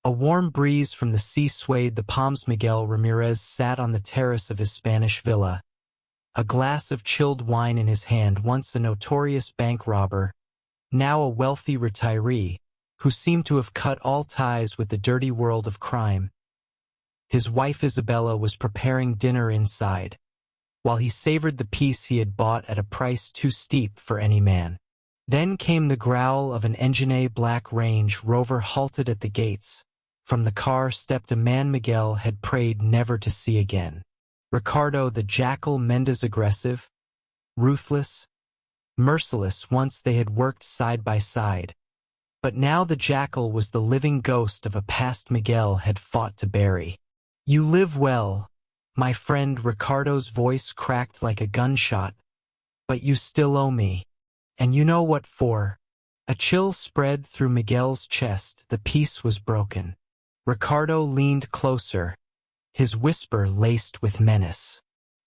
A warm breeze from the sea swayed the palms. Miguel Ramirez sat on the terrace of his Spanish villa, a glass of chilled wine in his hand. Once a notorious bank robber, now a wealthy retiree, who seemed to have cut all ties with the dirty world of crime. His wife Isabella was preparing dinner inside, while he savored the peace he had bought at a price too steep for any man. Then came the growl of an engineer. Black Range Rover halted at the gates. From the car stepped a man Miguel had prayed never to see again. Ricardo, the Jackal. Mendez, aggressive, ruthless, merciless. Once they had worked side by side, but now the Jackal was the living ghost of a past Miguel had fought to bury. "You live well, my friend." Ricardo's voice cracked like a gunshot. "But you still owe me. And you know what for." A chill spread through Miguel's chest. The peace was broken. Ricardo leaned closer, his whisper laced with menace.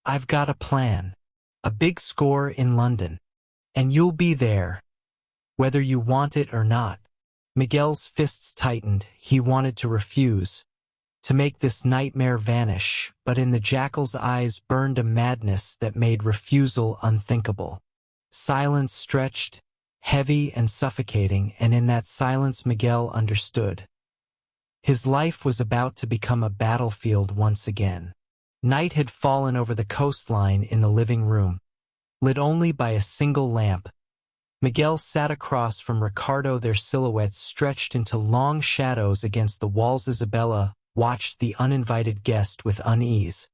"I've got a plan. A big score in London. And you'll be there, whether you want it or not." Miguel's fists tightened. He wanted to refuse, to make this nightmare vanish, but in the Jackal's eyes burned a madness that made refusal unthinkable. Silence stretched, heavy and suffocating, and in that silence Miguel understood. His life was about to become a battlefield once again. Night had fallen over the coastline in the living room, lit only by a single lamp. Miguel sat across from Ricardo, their silhouettes stretched into long shadows against the walls. Isabella watched the uninvited guest with unease,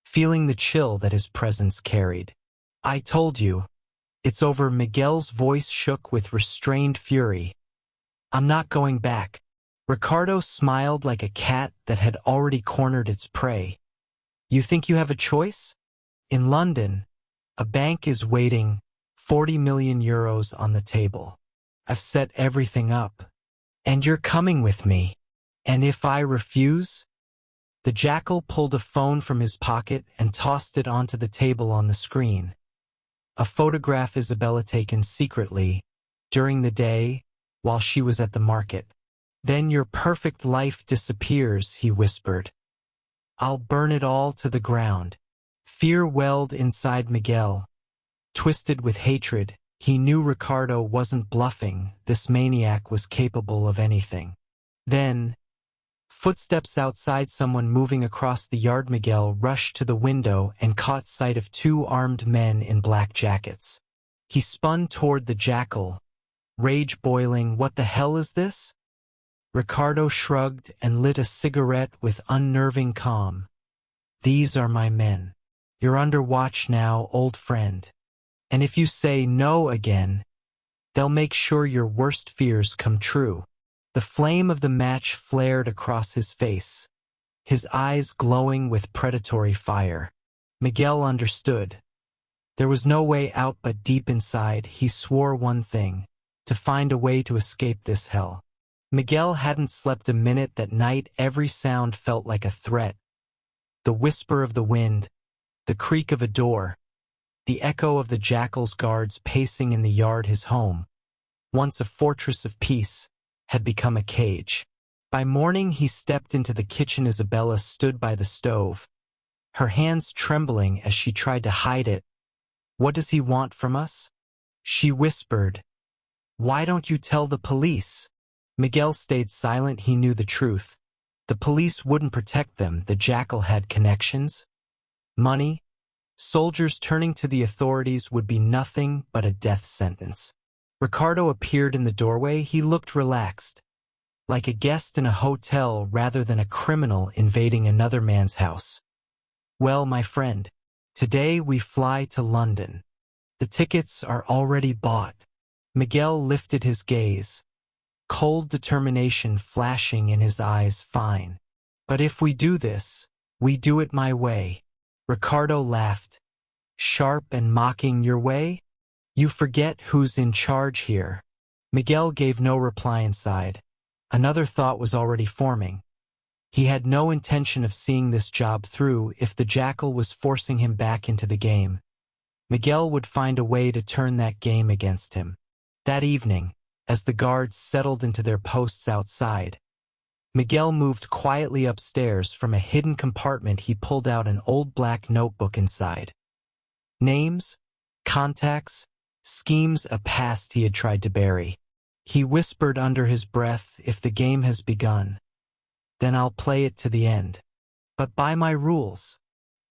feeling the chill that his presence carried. "I told you. It's over." Miguel's voice shook with restrained fury. "I'm not going back." Ricardo smiled like a cat that had already cornered its prey. "You think you have a choice? In London, a bank is waiting, 40 million euros on the table. I've set everything up. And you're coming with me. And if I refuse?" The Jackal pulled a phone from his pocket and tossed it onto the table on the screen. A photograph Isabella taken secretly, during the day, while she was at the market. "Then your perfect life disappears," he whispered. "I'll burn it all to the ground." Fear welled inside Miguel. Twisted with hatred, he knew Ricardo wasn't bluffing. This maniac was capable of anything. Then, footsteps outside, someone moving across the yard. Miguel rushed to the window and caught sight of two armed men in black jackets. He spun toward the Jackal, rage boiling. "What the hell is this?" Ricardo shrugged and lit a cigarette with unnerving calm. "These are my men. You're under watch now, old friend. And if you say no again, they'll make sure your worst fears come true." The flame of the match flared across his face, his eyes glowing with predatory fire. Miguel understood. There was no way out, but deep inside, he swore one thing: to find a way to escape this hell. Miguel hadn't slept a minute that night. Every sound felt like a threat. The whisper of the wind, the creak of a door, the echo of the Jackal's guards pacing in the yard. His home, once a fortress of peace, had become a cage. By morning he stepped into the kitchen. Isabella stood by the stove, her hands trembling as she tried to hide it. "What does he want from us?" she whispered. "Why don't you tell the police?" Miguel stayed silent. He knew the truth. The police wouldn't protect them. The Jackal had connections, money. Soldiers turning to the authorities would be nothing but a death sentence. Ricardo appeared in the doorway. He looked relaxed, like a guest in a hotel rather than a criminal invading another man's house. "Well, my friend, today we fly to London. The tickets are already bought." Miguel lifted his gaze, cold determination flashing in his eyes. "Fine. But if we do this, we do it my way." Ricardo laughed, sharp and mocking. "Your way? You forget who's in charge here." Miguel gave no reply. Inside, another thought was already forming. He had no intention of seeing this job through. If the Jackal was forcing him back into the game, Miguel would find a way to turn that game against him. That evening, as the guards settled into their posts outside, Miguel moved quietly upstairs. From a hidden compartment he pulled out an old black notebook inside. Names, contacts, schemes, a past he had tried to bury. He whispered under his breath, "If the game has begun, then I'll play it to the end. But by my rules."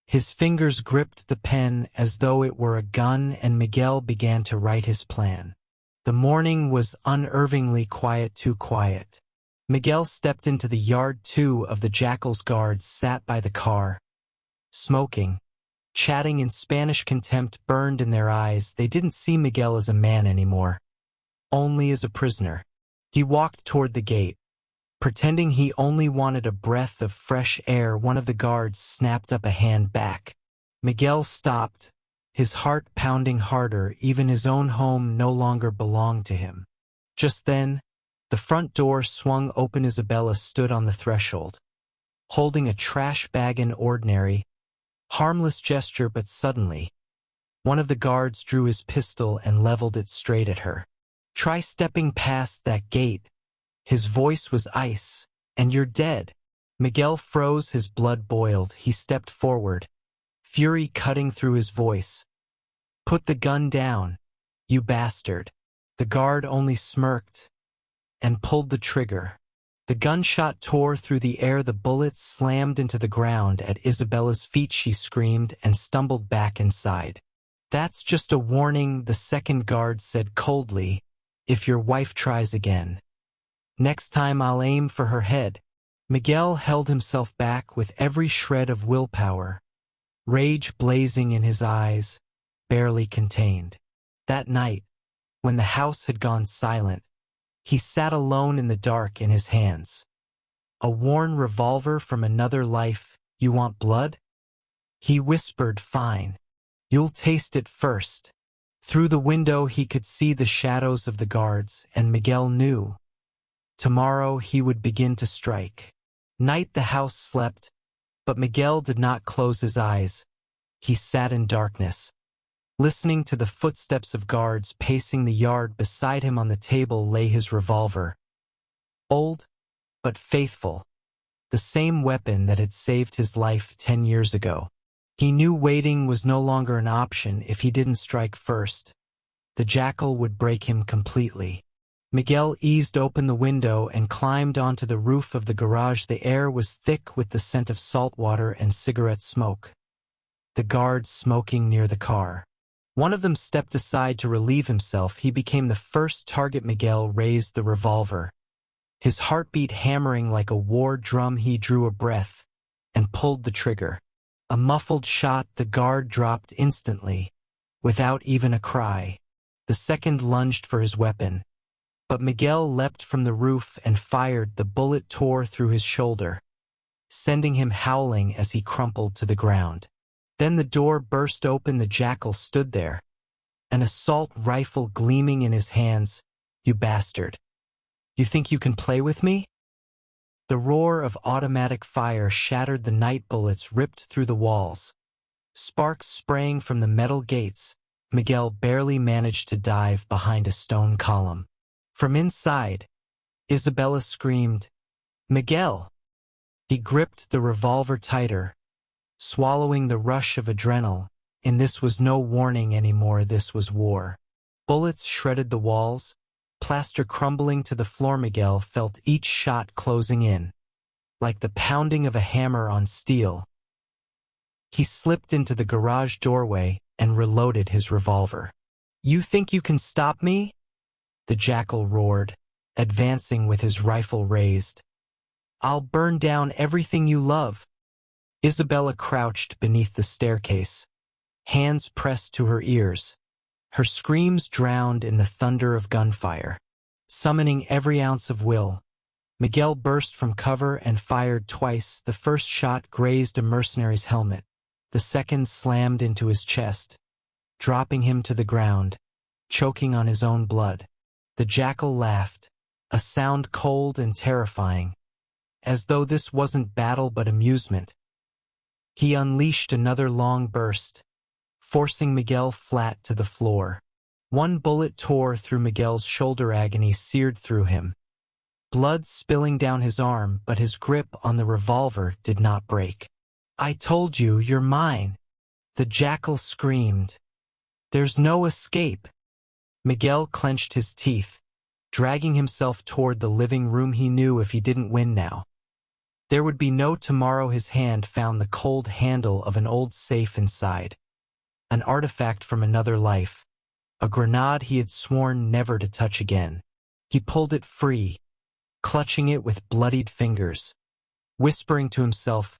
His fingers gripped the pen as though it were a gun, and Miguel began to write his plan. The morning was unnervingly quiet, too quiet. Miguel stepped into the yard. Two of the Jackal's guards sat by the car, smoking, chatting in Spanish. Contempt burned in their eyes. They didn't see Miguel as a man anymore, only as a prisoner. He walked toward the gate, pretending he only wanted a breath of fresh air. One of the guards snapped up a hand back. Miguel stopped, his heart pounding harder. Even his own home no longer belonged to him. Just then, the front door swung open. Isabella stood on the threshold, holding a trash bag. An ordinary, harmless gesture, but suddenly, one of the guards drew his pistol and leveled it straight at her. "Try stepping past that gate." His voice was ice. "And you're dead." Miguel froze, his blood boiled. He stepped forward, fury cutting through his voice. "Put the gun down, you bastard." The guard only smirked and pulled the trigger. The gunshot tore through the air. The bullet slammed into the ground at Isabella's feet. She screamed and stumbled back inside. "That's just a warning," the second guard said coldly. "If your wife tries again, next time I'll aim for her head." Miguel held himself back with every shred of willpower, rage blazing in his eyes, barely contained. That night, when the house had gone silent, he sat alone in the dark. In his hands a worn revolver from another life. "You want blood?" he whispered. "Fine. You'll taste it first." Through the window he could see the shadows of the guards, and Miguel knew tomorrow he would begin to strike. Night the house slept, but Miguel did not close his eyes. He sat in darkness, listening to the footsteps of guards pacing the yard. Beside him on the table lay his revolver, old but faithful, the same weapon that had saved his life 10 years ago. He knew waiting was no longer an option. If he didn't strike first, the Jackal would break him completely. Miguel eased open the window and climbed onto the roof of the garage. The air was thick with the scent of salt water and cigarette smoke. The guards smoking near the car. One of them stepped aside to relieve himself. He became the first target. Miguel raised the revolver, his heartbeat hammering like a war drum. He drew a breath and pulled the trigger. A muffled shot. The guard dropped instantly, without even a cry. The second lunged for his weapon, but Miguel leapt from the roof and fired. The bullet tore through his shoulder, sending him howling as he crumpled to the ground. Then the door burst open. The Jackal stood there, an assault rifle gleaming in his hands. "You bastard. You think you can play with me?" The roar of automatic fire shattered. The night bullets ripped through the walls, sparks spraying from the metal gates. Miguel barely managed to dive behind a stone column. From inside, Isabella screamed, "Miguel!" He gripped the revolver tighter, swallowing the rush of adrenaline. And this was no warning anymore. This was war. Bullets shredded the walls, plaster crumbling to the floor. Miguel felt each shot closing in, like the pounding of a hammer on steel. He slipped into the garage doorway and reloaded his revolver. "You think you can stop me?" the Jackal roared, advancing with his rifle raised. "I'll burn down everything you love." Isabella crouched beneath the staircase, hands pressed to her ears. Her screams drowned in the thunder of gunfire. Summoning every ounce of will, Miguel burst from cover and fired twice. The first shot grazed a mercenary's helmet. The second slammed into his chest, dropping him to the ground, choking on his own blood. The Jackal laughed, a sound cold and terrifying, as though this wasn't battle but amusement. He unleashed another long burst, forcing Miguel flat to the floor. One bullet tore through Miguel's shoulder. Agony seared through him, blood spilling down his arm, but his grip on the revolver did not break. "I told you, you're mine," the jackal screamed. "There's no escape." Miguel clenched his teeth, dragging himself toward the living room. He knew if he didn't win now, there would be no tomorrow. His hand found the cold handle of an old safe inside, an artifact from another life, a grenade he had sworn never to touch again. He pulled it free, clutching it with bloodied fingers, whispering to himself,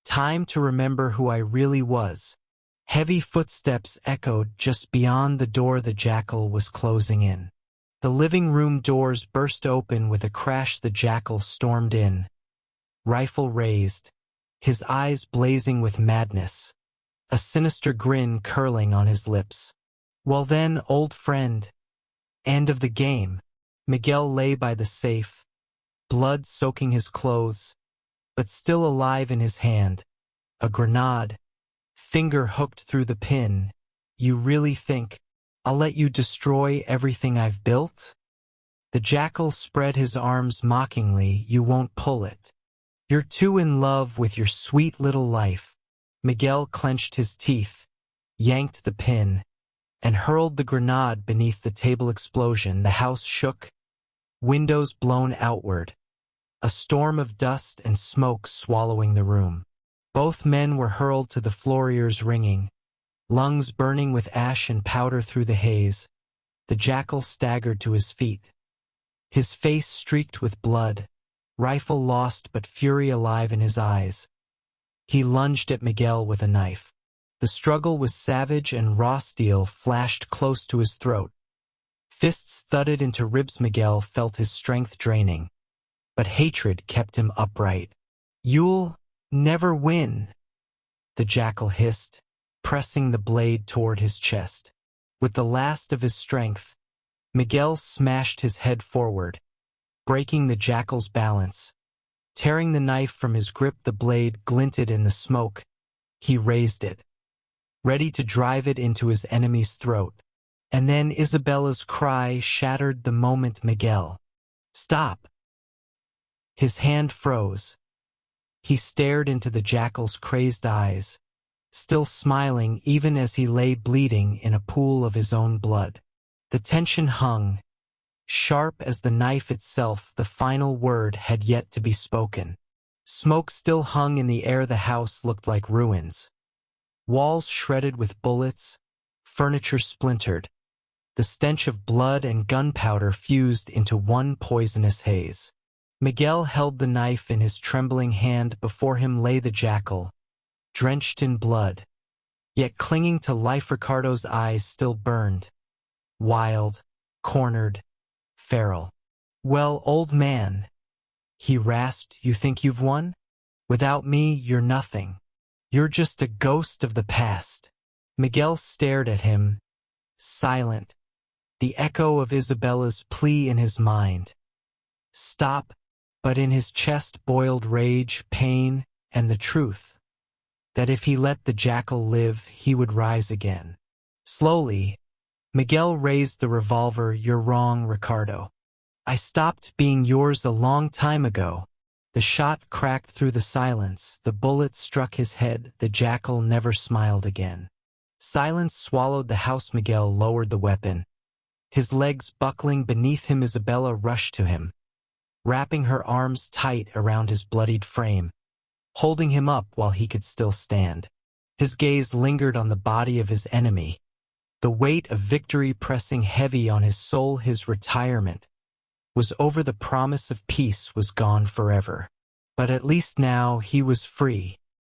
"Time to remember who I really was." Heavy footsteps echoed just beyond the door. The jackal was closing in. The living room doors burst open with a crash. The jackal stormed in, rifle raised, his eyes blazing with madness, a sinister grin curling on his lips. "Well then, old friend, end of the game." Miguel lay by the safe, blood soaking his clothes, but still alive in his hand. A grenade, finger hooked through the pin. "You really think I'll let you destroy everything I've built?" The jackal spread his arms mockingly. "You won't pull it. You're too in love with your sweet little life." Miguel clenched his teeth, yanked the pin, and hurled the grenade beneath the table. Explosion. The house shook, windows blown outward, a storm of dust and smoke swallowing the room. Both men were hurled to the floor, ears ringing, lungs burning with ash and powder through the haze. The jackal staggered to his feet, his face streaked with blood, rifle lost but fury alive in his eyes. He lunged at Miguel with a knife. The struggle was savage, and raw steel flashed close to his throat. Fists thudded into ribs. Miguel felt his strength draining, but hatred kept him upright. "You'll never win," the jackal hissed, pressing the blade toward his chest. With the last of his strength, Miguel smashed his head forward, breaking the jackal's balance. Tearing the knife from his grip, the blade glinted in the smoke. He raised it, ready to drive it into his enemy's throat. And then Isabella's cry shattered the moment. "Miguel, stop!" His hand froze. He stared into the jackal's crazed eyes, still smiling even as he lay bleeding in a pool of his own blood. The tension hung, sharp as the knife itself. The final word had yet to be spoken. Smoke still hung in the air. The house looked like ruins. Walls shredded with bullets, furniture splintered. The stench of blood and gunpowder fused into one poisonous haze. Miguel held the knife in his trembling hand. Before him lay the jackal, drenched in blood, yet clinging to life. Ricardo's eyes still burned, wild, cornered, feral. "Well, old man," he rasped, "you think you've won? Without me, you're nothing. You're just a ghost of the past." Miguel stared at him, silent, the echo of Isabella's plea in his mind. "Stop," but in his chest boiled rage, pain, and the truth that if he let the jackal live, he would rise again. Slowly, Miguel raised the revolver. "You're wrong, Ricardo. I stopped being yours a long time ago." The shot cracked through the silence. The bullet struck his head. The jackal never smiled again. Silence swallowed the house. Miguel lowered the weapon, his legs buckling beneath him. Isabella rushed to him, wrapping her arms tight around his bloodied frame, holding him up while he could still stand. His gaze lingered on the body of his enemy, the weight of victory pressing heavy on his soul. His retirement was over. The promise of peace was gone forever. But at least now he was free.